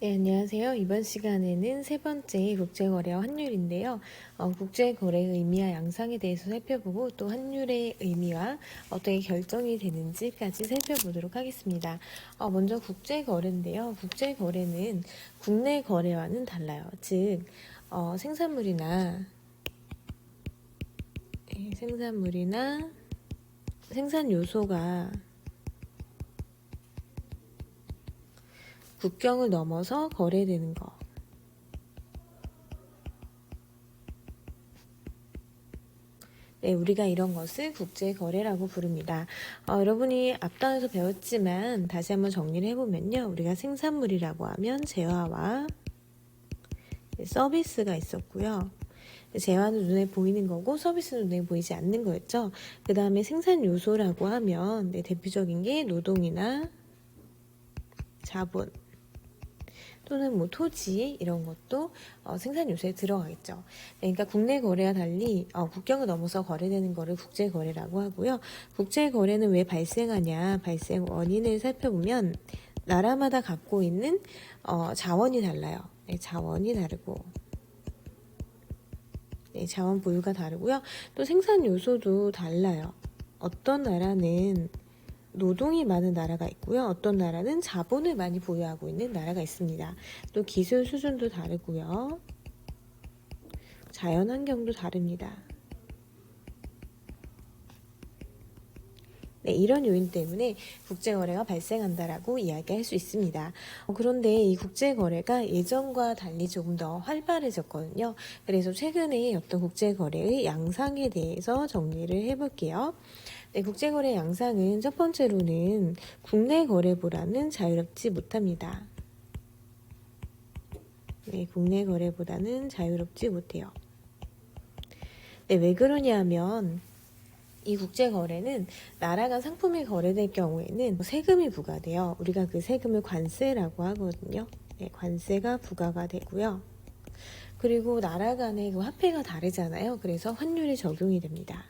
네, 안녕하세요. 이번 시간에는 세 번째 국제거래와 환율인데요. 국제거래의 의미와 양상에 대해서 살펴보고 또 환율의 의미와 어떻게 결정이 되는지까지 살펴보도록 하겠습니다. 먼저 국제거래인데요. 국제거래는 국내 거래와는 달라요. 즉, 생산물이나 생산 요소가 국경을 넘어서 거래되는 거. 네, 우리가 이런 것을 국제거래라고 부릅니다. 여러분이 앞단에서 배웠지만 다시 한번 정리를 해보면요. 우리가 생산물이라고 하면 재화와 서비스가 있었고요. 재화는 눈에 보이는 거고 서비스는 눈에 보이지 않는 거였죠. 그 다음에 생산 요소라고 하면 대표적인 게 노동이나 자본, 또는 뭐 토지 이런 것도 생산 요소에 들어가겠죠. 그러니까 국내 거래와 달리 국경을 넘어서 거래되는 거를 국제 거래라고 하고요. 국제 거래는 왜 발생하냐? 발생 원인을 살펴보면 나라마다 갖고 있는 자원이 달라요. 네, 자원이 다르고 네, 자원 보유가 다르고요. 또 생산 요소도 달라요. 어떤 나라는 노동이 많은 나라가 있고요. 어떤 나라는 자본을 많이 보유하고 있는 나라가 있습니다. 또 기술 수준도 다르고요. 자연 환경도 다릅니다. 네, 이런 요인 때문에 국제거래가 발생한다라고 이야기할 수 있습니다. 그런데 이 국제거래가 예전과 달리 조금 더 활발해졌거든요. 그래서 최근에 어떤 국제거래의 양상에 대해서 정리를 해볼게요. 네, 국제거래 양상은 첫 번째로는 국내 거래보다는 자유롭지 못합니다. 네, 국내 거래보다는 자유롭지 못해요. 네, 왜 그러냐 하면 이 국제거래는 나라 간 상품이 거래될 경우에는 세금이 부과돼요. 우리가 그 세금을 관세라고 하거든요. 네, 관세가 부과가 되고요. 그리고 나라 간의 그 화폐가 다르잖아요. 그래서 환율이 적용이 됩니다.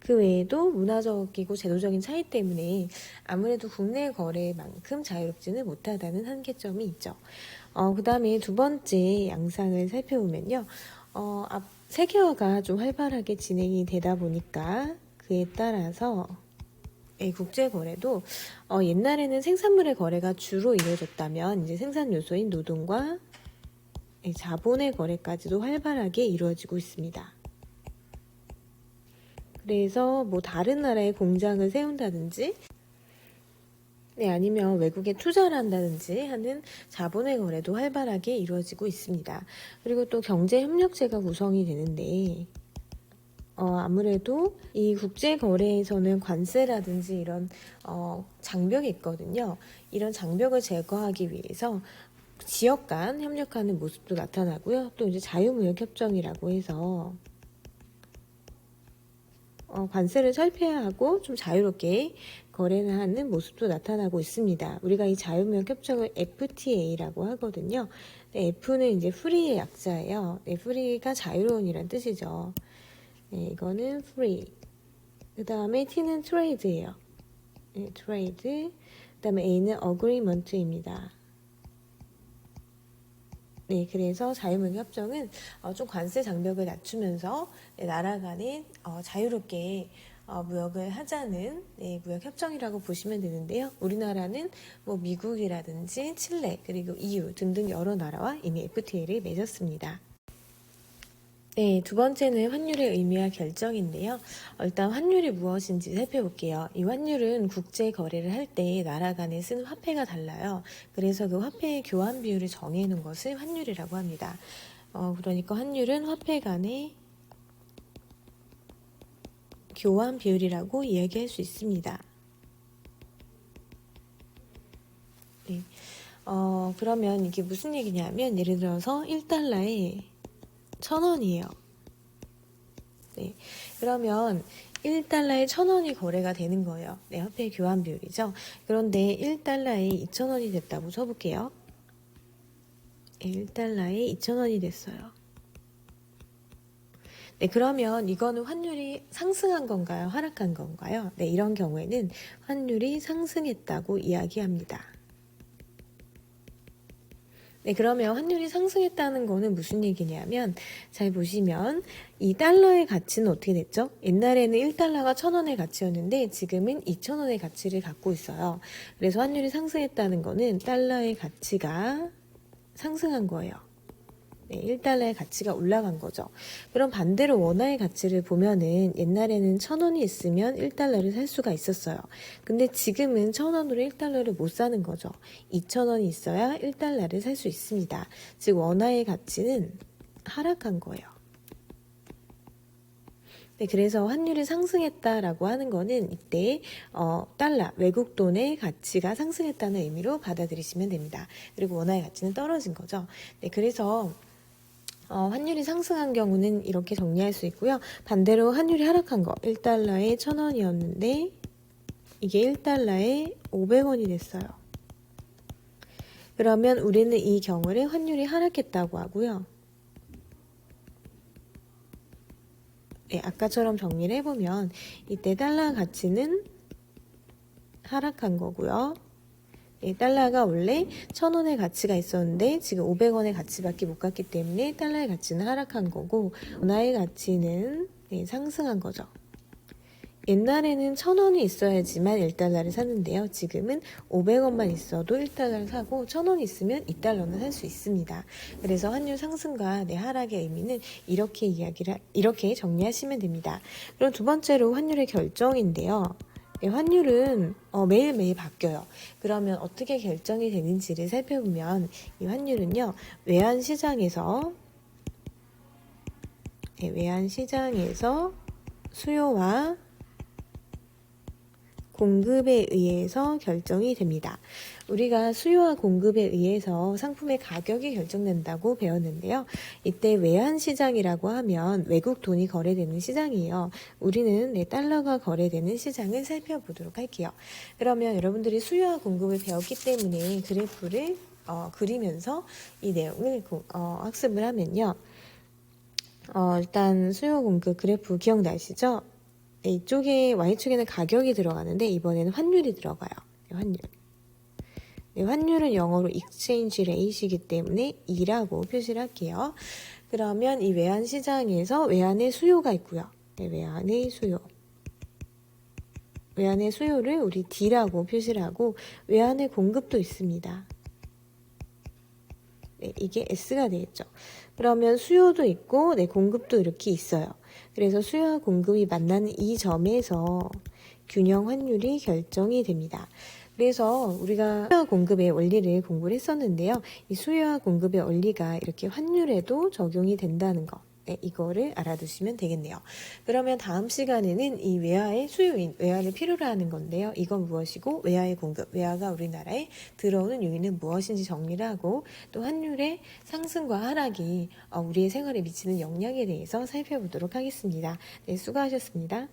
그 외에도 문화적이고 제도적인 차이 때문에 아무래도 국내 거래만큼 자유롭지는 못하다는 한계점이 있죠. 그 다음에 두 번째 양상을 살펴보면요. 세계화가 좀 활발하게 진행이 되다 보니까 그에 따라서 국제거래도 옛날에는 생산물의 거래가 주로 이루어졌다면 이제 생산 요소인 노동과 자본의 거래까지도 활발하게 이루어지고 있습니다. 그래서 뭐 다른 나라에 공장을 세운다든지 아니면 외국에 투자를 한다든지 하는 자본의 거래도 활발하게 이루어지고 있습니다. 그리고 또 경제협력체가 구성이 되는데 아무래도 이 국제거래에서는 관세라든지 이런 장벽이 있거든요. 이런 장벽을 제거하기 위해서 지역 간 협력하는 모습도 나타나고요. 또 이제 자유무역협정이라고 해서 관세를 철폐하고 좀 자유롭게 거래를 하는 모습도 나타나고 있습니다. 우리가 이 자유무역 협정을 FTA라고 하거든요. 네, F는 이제 프리의 약자예요. 네, 프리가 자유로운이란 뜻이죠. 네, 이거는 free. 그 다음에 T는 trade예요. 네, trade. 그 다음에 A는 agreement입니다. 네, 그래서 자유무역 협정은 좀 관세 장벽을 낮추면서 나라 간에 자유롭게 무역을 하자는 무역 협정이라고 보시면 되는데요. 우리나라는 뭐 미국이라든지 칠레 그리고 EU 등등 여러 나라와 이미 FTA를 맺었습니다. 네, 두 번째는 환율의 의미와 결정인데요. 일단 환율이 무엇인지 살펴볼게요. 이 환율은 국제 거래를 할 때 나라 간에 쓰는 화폐가 달라요. 그래서 그 화폐의 교환 비율을 정해놓은 것을 환율이라고 합니다. 그러니까 환율은 화폐 간의 교환 비율이라고 이야기할 수 있습니다. 네. 그러면 이게 무슨 얘기냐면 예를 들어서 1달러에 1,000원이에요. 네. 그러면 1달러에 1,000원이 거래가 되는 거예요. 네, 화폐 교환 비율이죠. 그런데 1달러에 2,000원이 됐다고 쳐볼게요. 1달러에 2,000원이 됐어요. 네, 그러면 이거는 환율이 상승한 건가요? 하락한 건가요? 네, 이런 경우에는 환율이 상승했다고 이야기합니다. 네, 그러면 환율이 상승했다는 거는 무슨 얘기냐면, 잘 보시면 이 달러의 가치는 어떻게 됐죠? 옛날에는 1달러가 1,000원의 가치였는데 지금은 2,000원의 가치를 갖고 있어요. 그래서 환율이 상승했다는 거는 달러의 가치가 상승한 거예요. 네, 1달러의 가치가 올라간 거죠. 그럼 반대로 원화의 가치를 보면은 옛날에는 1,000원이 있으면 1달러를 살 수가 있었어요. 근데 지금은 1,000원으로 1달러를 못 사는 거죠. 2,000원이 있어야 1달러를 살 수 있습니다. 즉 원화의 가치는 하락한 거예요. 네, 그래서 환율이 상승했다라고 하는 거는 이때 달러, 외국 돈의 가치가 상승했다는 의미로 받아들이시면 됩니다. 그리고 원화의 가치는 떨어진 거죠. 네, 그래서 환율이 상승한 경우는 이렇게 정리할 수 있고요. 반대로 환율이 하락한 거 1달러에 1,000원이었는데 이게 1달러에 500원이 됐어요. 그러면 우리는 이 경우를 환율이 하락했다고 하고요. 네, 아까처럼 정리를 해보면 이때 달러 가치는 하락한 거고요. 네, 달러가 원래 1,000원의 가치가 있었는데 지금 500원의 가치밖에 못 갔기 때문에 달러의 가치는 하락한 거고 원화의 가치는 상승한 거죠. 옛날에는 1,000원이 있어야지만 1달러를 샀는데요. 지금은 500원만 있어도 1달러를 사고 1,000원이 있으면 2달러는 살 수 있습니다. 그래서 환율 상승과 하락의 의미는 이렇게 정리하시면 됩니다. 그럼 두 번째로 환율의 결정인데요. 환율은 매일매일 바뀌어요. 그러면 어떻게 결정이 되는지를 살펴보면 이 환율은요. 외환시장에서 수요와 공급에 의해서 결정이 됩니다. 우리가 수요와 공급에 의해서 상품의 가격이 결정된다고 배웠는데요. 이때 외환시장이라고 하면 외국 돈이 거래되는 시장이에요. 우리는 달러가 거래되는 시장을 살펴보도록 할게요. 그러면 여러분들이 수요와 공급을 배웠기 때문에 그래프를 그리면서 이 내용을 학습을 하면요. 일단 수요 공급 그래프 기억나시죠? 네, 이쪽에 Y축에는 가격이 들어가는데 이번에는 환율이 들어가요. 환율. 네, 환율은 영어로 exchange rate이기 때문에 E라고 표시를 할게요. 그러면 이 외환시장에서 외환의 수요가 있고요. 네, 외환의 수요를 우리 D라고 표시를 하고 외환의 공급도 있습니다. 네, 이게 S가 되겠죠. 그러면 수요도 있고 공급도 이렇게 있어요. 그래서 수요와 공급이 만나는 이 점에서 균형 환율이 결정이 됩니다. 그래서 우리가 수요와 공급의 원리를 공부를 했었는데요. 이 수요와 공급의 원리가 이렇게 환율에도 적용이 된다는 거. 이거를 알아두시면 되겠네요. 그러면 다음 시간에는 이 외화의 수요인, 외화를 필요로 하는 건데요. 이건 무엇이고 외화의 공급, 외화가 우리나라에 들어오는 요인은 무엇인지 정리를 하고 또 환율의 상승과 하락이 우리의 생활에 미치는 영향에 대해서 살펴보도록 하겠습니다. 네, 수고하셨습니다.